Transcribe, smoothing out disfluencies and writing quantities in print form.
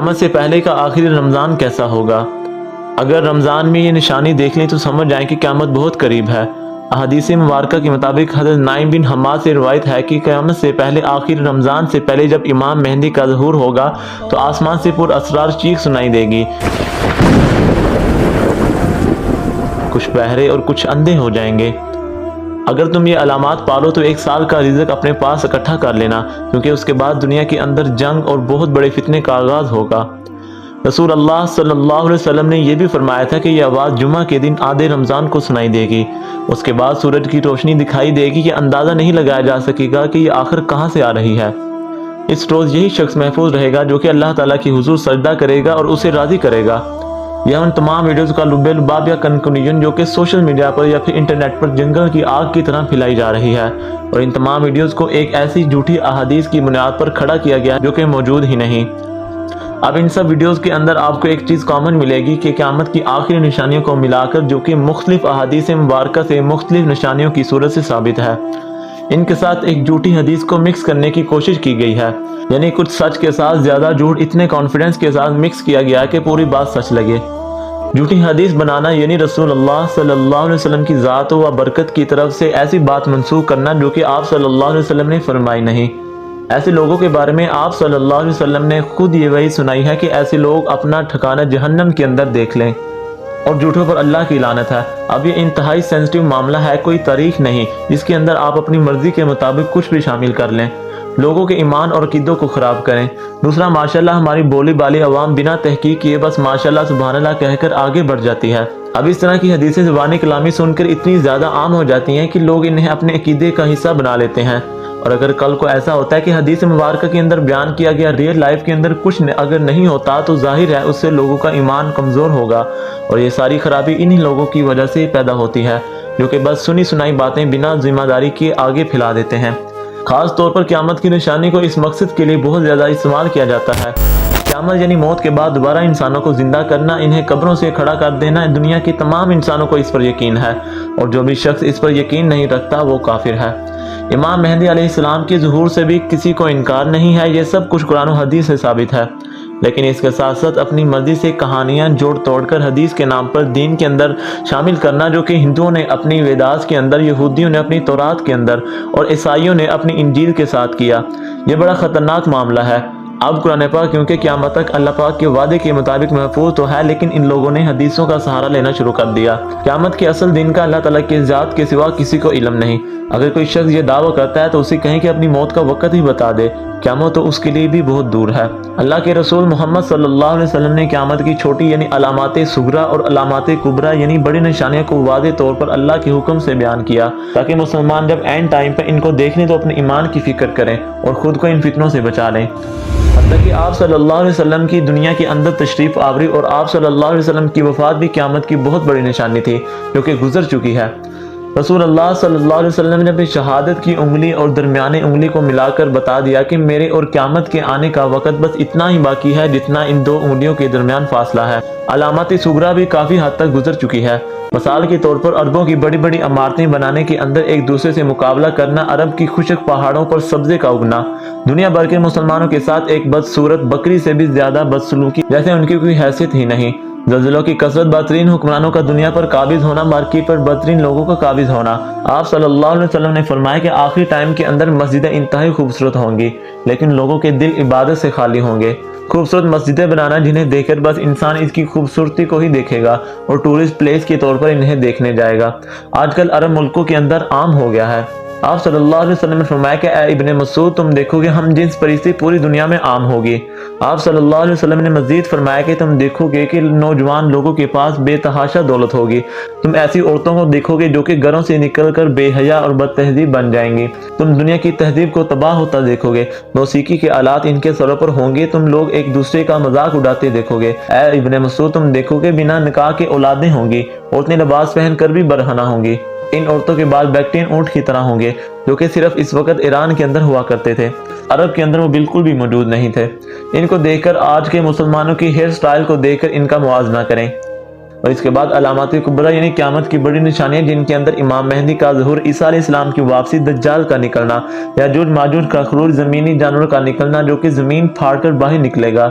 قیامت سے پہلے کا آخری رمضان کیسا ہوگا؟ اگر رمضان میں یہ نشانی دیکھ لیں تو سمجھ جائیں کہ قیامت بہت قریب ہے۔ احادیث مبارکہ کے مطابق حضرت نعیم بن حماد سے روایت ہے کہ قیامت سے پہلے آخر رمضان سے پہلے جب امام مہدی کا ظہور ہوگا تو آسمان سے پر اسرار چیخ سنائی دے گی، کچھ بہرے اور کچھ اندھے ہو جائیں گے۔ اگر تم یہ علامات پالو تو 1 سال کا رزق اپنے پاس اکٹھا کر لینا، کیونکہ اس کے بعد دنیا کے اندر جنگ اور بہت بڑے فتنے کا آغاز ہوگا۔ رسول اللہ صلی اللہ علیہ وسلم نے یہ بھی فرمایا تھا کہ یہ آواز جمعہ کے دن آدھے رمضان کو سنائی دے گی، اس کے بعد سورج کی روشنی دکھائی دے گی کہ اندازہ نہیں لگایا جا سکے گا کہ یہ آخر کہاں سے آ رہی ہے۔ اس روز یہی شخص محفوظ رہے گا جو کہ اللہ تعالیٰ کی حضور سجدہ کرے گا اور اسے راضی کرے گا۔ یہ ان تمام ویڈیوز کا لب لباب یا کنکلوژن جو کہ سوشل میڈیا پر یا پھر انٹرنیٹ پر جنگل کی آگ کی طرح پھیلائی جا رہی ہے، اور ان تمام ویڈیوز کو ایک ایسی جھوٹی احادیث کی بنیاد پر کھڑا کیا گیا جو کہ موجود ہی نہیں۔ اب ان سب ویڈیوز کے اندر آپ کو ایک چیز کامن ملے گی کہ قیامت کی آخری نشانیوں کو ملا کر جو کہ مختلف احادیث مبارکہ سے مختلف نشانیوں کی صورت سے ثابت ہے، ان کے ساتھ ایک جھوٹی حدیث کو مکس کرنے کی کوشش کی گئی ہے، یعنی کچھ سچ کے ساتھ زیادہ جھوٹ اتنے کانفیڈنس کے ساتھ مکس کیا گیا ہے کہ پوری بات سچ لگے۔ جھوٹی حدیث بنانا یعنی رسول اللہ صلی اللہ علیہ وسلم کی ذات و برکت کی طرف سے ایسی بات منسوخ کرنا جو کہ آپ صلی اللہ علیہ وسلم نے فرمائی نہیں۔ ایسے لوگوں کے بارے میں آپ صلی اللہ علیہ وسلم نے خود یہ وحی سنائی ہے کہ ایسے لوگ اپنا ٹھکانہ جہنم کے اندر دیکھ لیں، اور جھوٹوں پر اللہ کی لعنت ہے۔ اب یہ انتہائی سینسٹیو معاملہ ہے، کوئی تاریخ نہیں جس کے اندر آپ اپنی مرضی کے مطابق کچھ بھی شامل کر لیں، لوگوں کے ایمان اور عقیدوں کو خراب کریں۔ دوسرا، ماشاءاللہ ہماری بولی بالی عوام بنا تحقیق کیے بس ماشاءاللہ سبحان اللہ کہہ کر آگے بڑھ جاتی ہے۔ اب اس طرح کی حدیثیں زبانی کلامی سن کر اتنی زیادہ عام ہو جاتی ہیں کہ لوگ انہیں اپنے عقیدے کا حصہ بنا لیتے ہیں، اور اگر کل کو ایسا ہوتا ہے کہ حدیث مبارکہ کے اندر بیان کیا گیا ریئل لائف کے اندر کچھ اگر نہیں ہوتا تو ظاہر ہے اس سے لوگوں کا ایمان کمزور ہوگا، اور یہ ساری خرابی انہی لوگوں کی وجہ سے پیدا ہوتی ہے جو کہ بس سنی سنائی باتیں بنا ذمہ داری کے آگے پھیلا دیتے ہیں۔ خاص طور پر قیامت کی نشانی کو اس مقصد کے لیے بہت زیادہ استعمال کیا جاتا ہے۔ قیامت یعنی موت کے بعد دوبارہ انسانوں کو زندہ کرنا، انہیں قبروں سے کھڑا کر دینا۔ دنیا کے تمام انسانوں کو اس پر یقین ہے، اور جو بھی شخص اس پر یقین نہیں رکھتا وہ کافر ہے۔ امام مہدی علیہ السلام کے ظہور سے بھی کسی کو انکار نہیں ہے، یہ سب کچھ قرآن و حدیث سے ثابت ہے، لیکن اس کے ساتھ ساتھ اپنی مرضی سے کہانیاں جوڑ توڑ کر حدیث کے نام پر دین کے اندر شامل کرنا، جو کہ ہندوؤں نے اپنی ویداس کے اندر، یہودیوں نے اپنی تورات کے اندر، اور عیسائیوں نے اپنی انجیل کے ساتھ کیا، یہ بڑا خطرناک معاملہ ہے۔ اب قرآن پاک کیونکہ قیامت تک اللہ پاک کے وعدے کے مطابق محفوظ تو ہے، لیکن ان لوگوں نے حدیثوں کا سہارا لینا شروع کر دیا۔ قیامت کے اصل دن کا اللہ تعالیٰ کی ذات کے سوا کسی کو علم نہیں۔ اگر کوئی شخص یہ دعویٰ کرتا ہے تو اسے کہیں کہ اپنی موت کا وقت ہی بتا دے، قیامت تو اس کے لیے بھی بہت دور ہے۔ اللہ کے رسول محمد صلی اللہ علیہ وسلم نے قیامت کی چھوٹی یعنی علامات صغریٰ اور علامات کبریٰ یعنی بڑی نشانیوں کو واضح طور پر اللہ کے حکم سے بیان کیا، تاکہ مسلمان جب اینڈ ٹائم پر ان کو دیکھ لیں تو اپنے ایمان کی فکر کریں اور خود کو ان فتنوں سے بچا لیں۔ حتیٰ کہ آپ صلی اللہ علیہ وسلم کی دنیا کے اندر تشریف آوری اور آپ صلی اللہ علیہ وسلم کی وفات بھی قیامت کی بہت بڑی نشانی تھی جو کہ گزر چکی ہے۔ رسول اللہ صلی اللہ علیہ وسلم نے اپنی شہادت کی انگلی اور درمیانی انگلی کو ملا کر بتا دیا کہ میرے اور قیامت کے آنے کا وقت بس اتنا ہی باقی ہے جتنا ان 2 انگلیوں کے درمیان فاصلہ ہے۔ علامات صغریٰ بھی کافی حد تک گزر چکی ہے۔ مثال کے طور پر عربوں کی بڑی بڑی عمارتیں بنانے کے اندر ایک دوسرے سے مقابلہ کرنا، عرب کی خشک پہاڑوں پر سبزے کا اگنا، دنیا بھر کے مسلمانوں کے ساتھ ایک بدصورت بکری سے بھی زیادہ بدسلوکی جیسے ان کی کوئی حیثیت ہی نہیں، زلزلوں کی کثرت، بہترین حکمرانوں کا دنیا پر قابض ہونا، مارکیٹ پر بہترین لوگوں کا قابض ہونا۔ آپ صلی اللہ علیہ وسلم نے فرمایا کہ آخری ٹائم کے اندر مسجدیں انتہائی خوبصورت ہوں گی، لیکن لوگوں کے دل عبادت سے خالی ہوں گے۔ خوبصورت مسجدیں بنانا جنہیں دیکھ کر بس انسان اس کی خوبصورتی کو ہی دیکھے گا اور ٹورسٹ پلیس کے طور پر انہیں دیکھنے جائے گا، آج کل عرب ملکوں کے اندر عام ہو گیا ہے۔ آپ صلی اللہ علیہ وسلم نے فرمایا کہ اے ابن مسعود، تم دیکھو گے ہم جنس پرستی پوری دنیا میں عام ہوگی۔ آپ صلی اللہ علیہ وسلم نے مزید فرمایا کہ تم دیکھو گے کہ نوجوان لوگوں کے پاس بے تحاشا دولت ہوگی، تم ایسی عورتوں کو دیکھو گے جو کہ گھروں سے نکل کر بے حیا اور بد تہذیب بن جائیں گی، تم دنیا کی تہذیب کو تباہ ہوتا دیکھو گے، موسیقی کے آلات ان کے سروں پر ہوں گے، تم لوگ ایک دوسرے کا مذاق اڑاتے دیکھو گے۔ اے ابن مسعود، تم دیکھو گے بنا نکاح کے اولادیں ہوں گی، عورتیں لباس پہن کر بھی برہنہ ہوں گی، ان عورتوں کے بال بیکٹین اونٹ کی طرح ہوں گے جو کہ صرف اس وقت ایران کے اندر ہوا کرتے تھے، عرب کے اندر وہ بالکل بھی موجود نہیں تھے۔ ان کو دیکھ کر آج کے مسلمانوں کی ہیئر سٹائل کو دیکھ کر ان کا موازنہ کریں۔ اور اس کے بعد علامات کبریٰ یعنی قیامت کی بڑی نشانیاں جن کے اندر امام مہدی کا ظہور، عیسیٰ علیہ السلام کی واپسی، دجال کا نکلنا، یاجوج ماجوج کا خروج، زمینی جانور کا نکلنا جو کہ زمین پھاڑ کر باہر نکلے گا،